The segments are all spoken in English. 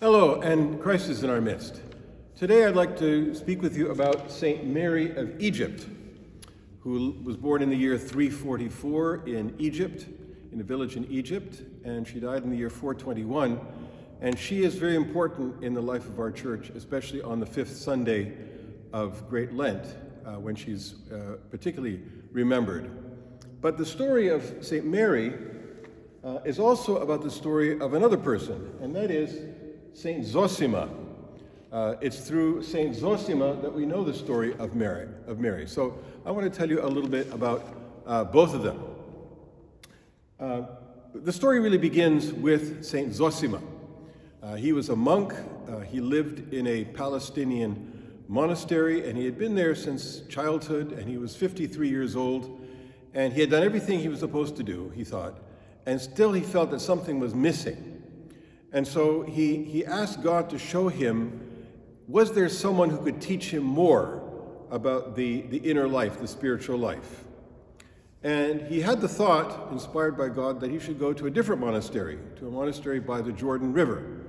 Hello, and Christ is in our midst. Today I'd like to speak with you about Saint Mary of Egypt, who was born in the year 344 in Egypt, in a village in Egypt, and she died in the year 421. And she is very important in the life of our church, especially on the fifth Sunday of Great Lent, when she's particularly remembered. But the story of Saint Mary is also about the story of another person, and that is Saint Zosima. It's through Saint Zosima that we know the story of Mary. So I want to tell you a little bit about both of them. The story really begins with Saint Zosima. He was a monk. He lived in a Palestinian monastery, and he had been there since childhood, and he was 53 years old, and he had done everything he was supposed to do, he thought, and still he felt that something was missing. And so he asked God to show him, was there someone who could teach him more about the inner life, the spiritual life? And he had the thought, inspired by God, that he should go to a different monastery, to a monastery by the Jordan River.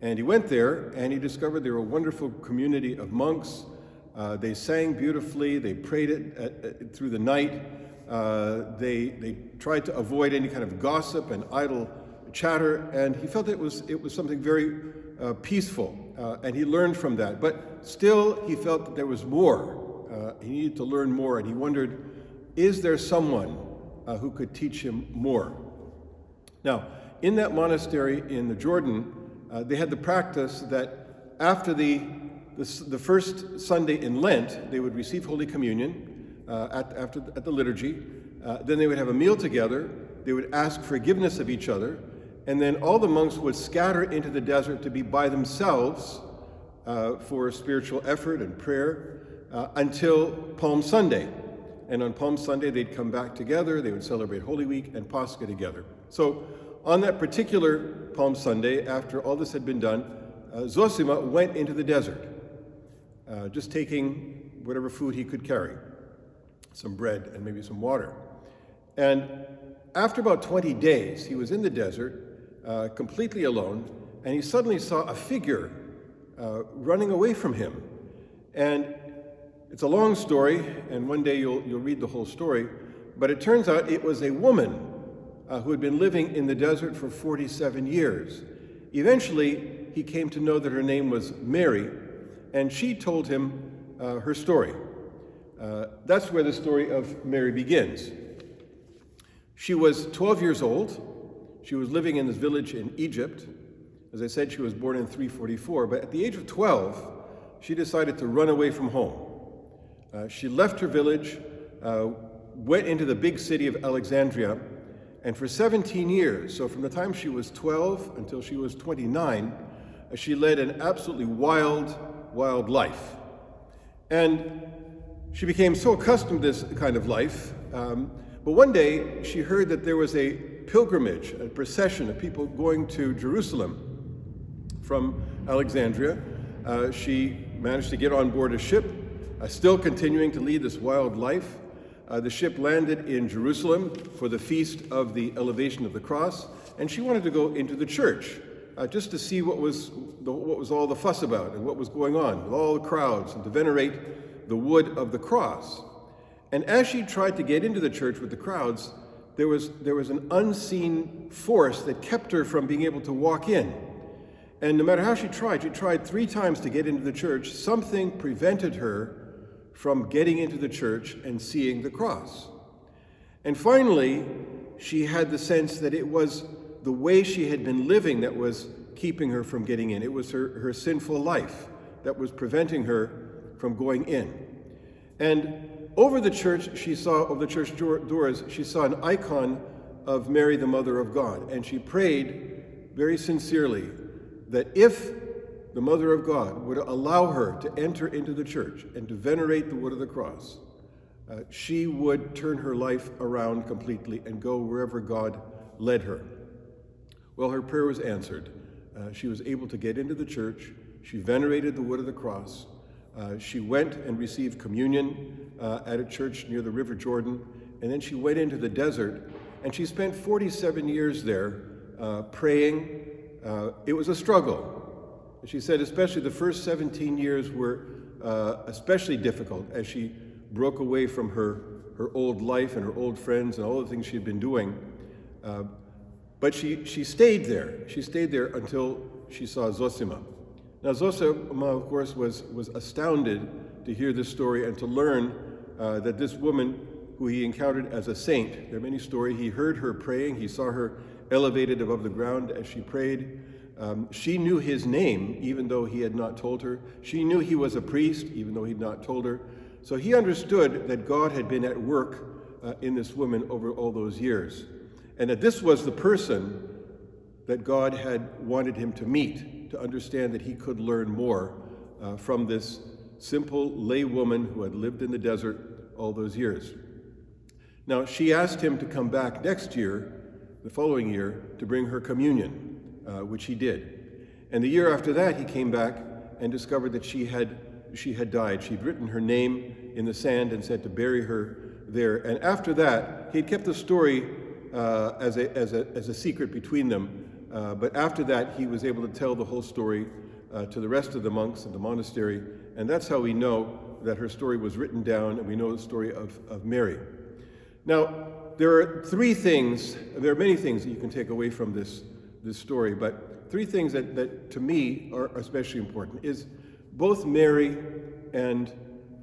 And he went there, and he discovered there were a wonderful community of monks. They sang beautifully, they prayed through the night. They tried to avoid any kind of gossip and idle chatter, and he felt it was something very peaceful, and he learned from that. But still, he felt that there was more. He needed to learn more, and he wondered, is there someone who could teach him more? Now, in that monastery in the Jordan, they had the practice that after the first Sunday in Lent, they would receive Holy Communion at the liturgy. Then they would have a meal together. They would ask forgiveness of each other. And then all the monks would scatter into the desert to be by themselves for spiritual effort and prayer until Palm Sunday. And on Palm Sunday, they'd come back together. They would celebrate Holy Week and Pascha together. So on that particular Palm Sunday, after all this had been done, Zosima went into the desert, just taking whatever food he could carry, some bread and maybe some water. And after about 20 days, he was in the desert, completely alone, and he suddenly saw a figure running away from him. And it's a long story, and one day you'll read the whole story, but it turns out it was a woman who had been living in the desert for 47 years. Eventually, he came to know that her name was Mary, and she told him her story. That's where the story of Mary begins. She was 12 years old. She was living in this village in Egypt. As I said, she was born in 344, but at the age of 12, she decided to run away from home. She left her village, went into the big city of Alexandria, and for 17 years, so from the time she was 12 until she was 29, she led an absolutely wild life. And she became so accustomed to this kind of life, but one day she heard that there was a pilgrimage, a procession of people going to Jerusalem from Alexandria. She managed to get on board a ship, still continuing to lead this wild life. The ship landed in Jerusalem for the feast of the Elevation of the Cross, and she wanted to go into the church just to see what was all the fuss about and what was going on with all the crowds, and to venerate the wood of the cross. And as she tried to get into the church with the crowds, there was an unseen force that kept her from being able to walk in. And no matter how she tried 3 times to get into the church, something prevented her from getting into the church and seeing the cross. And finally, she had the sense that it was the way she had been living that was keeping her from getting in. It was her sinful life that was preventing her from going in. And over the church doors, she saw an icon of Mary, the Mother of God, and she prayed very sincerely that if the Mother of God would allow her to enter into the church and to venerate the wood of the cross, she would turn her life around completely and go wherever God led her. Well, her prayer was answered. She was able to get into the church. She venerated the wood of the cross. She went and received communion at a church near the River Jordan, and then she went into the desert, and she spent 47 years there praying. It was a struggle. She said especially the first 17 years were especially difficult as she broke away from her old life and her old friends and all the things she had been doing. But she stayed there. She stayed there until she saw Zosima. Now Zosima, of course, was astounded to hear this story and to learn that this woman who he encountered as a saint, there are many stories, he heard her praying, he saw her elevated above the ground as she prayed. She knew his name, even though he had not told her. She knew he was a priest, even though he had not told her. So he understood that God had been at work in this woman over all those years, and that this was the person that God had wanted him to meet, to understand that he could learn more from this simple lay woman who had lived in the desert all those years. Now, she asked him to come back next year, the following year, to bring her communion, which he did. And the year after that, he came back and discovered that she had died. She'd written her name in the sand and said to bury her there. And after that, he had kept the story as a secret between them. But after that, he was able to tell the whole story to the rest of the monks in the monastery. And that's how we know that her story was written down, and we know the story of Mary. Now, there are many things that you can take away from this story, but three things that to me are especially important is both Mary and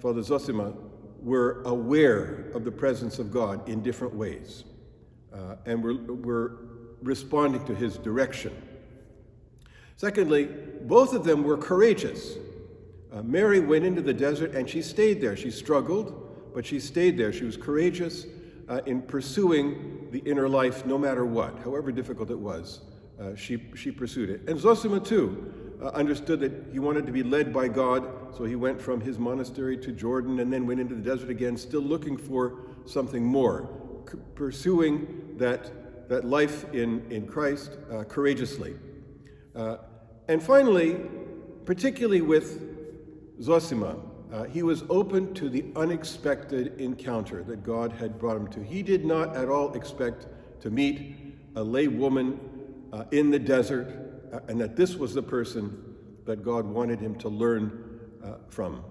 Father Zosima were aware of the presence of God in different ways, and were responding to his direction. Secondly, both of them were courageous. Mary went into the desert and she stayed there. She struggled, but she stayed there. She was courageous in pursuing the inner life no matter what, however difficult it was. She pursued it. And Zosima too understood that he wanted to be led by God, so he went from his monastery to Jordan and then went into the desert again, still looking for something more, pursuing that life in Christ courageously. And finally, particularly with Zosima, he was open to the unexpected encounter that God had brought him to. He did not at all expect to meet a lay woman in the desert, and that this was the person that God wanted him to learn from.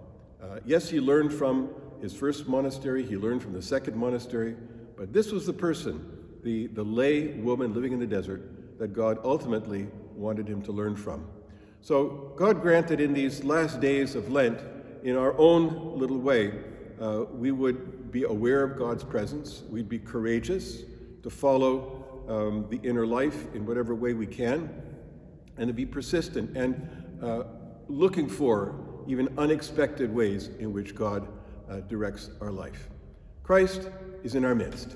Yes, he learned from his first monastery, he learned from the second monastery, but this was the person, the lay woman living in the desert, that God ultimately wanted him to learn from. So God granted in these last days of Lent, in our own little way, we would be aware of God's presence, we'd be courageous to follow the inner life in whatever way we can, and to be persistent and looking for even unexpected ways in which God directs our life. Christ is in our midst.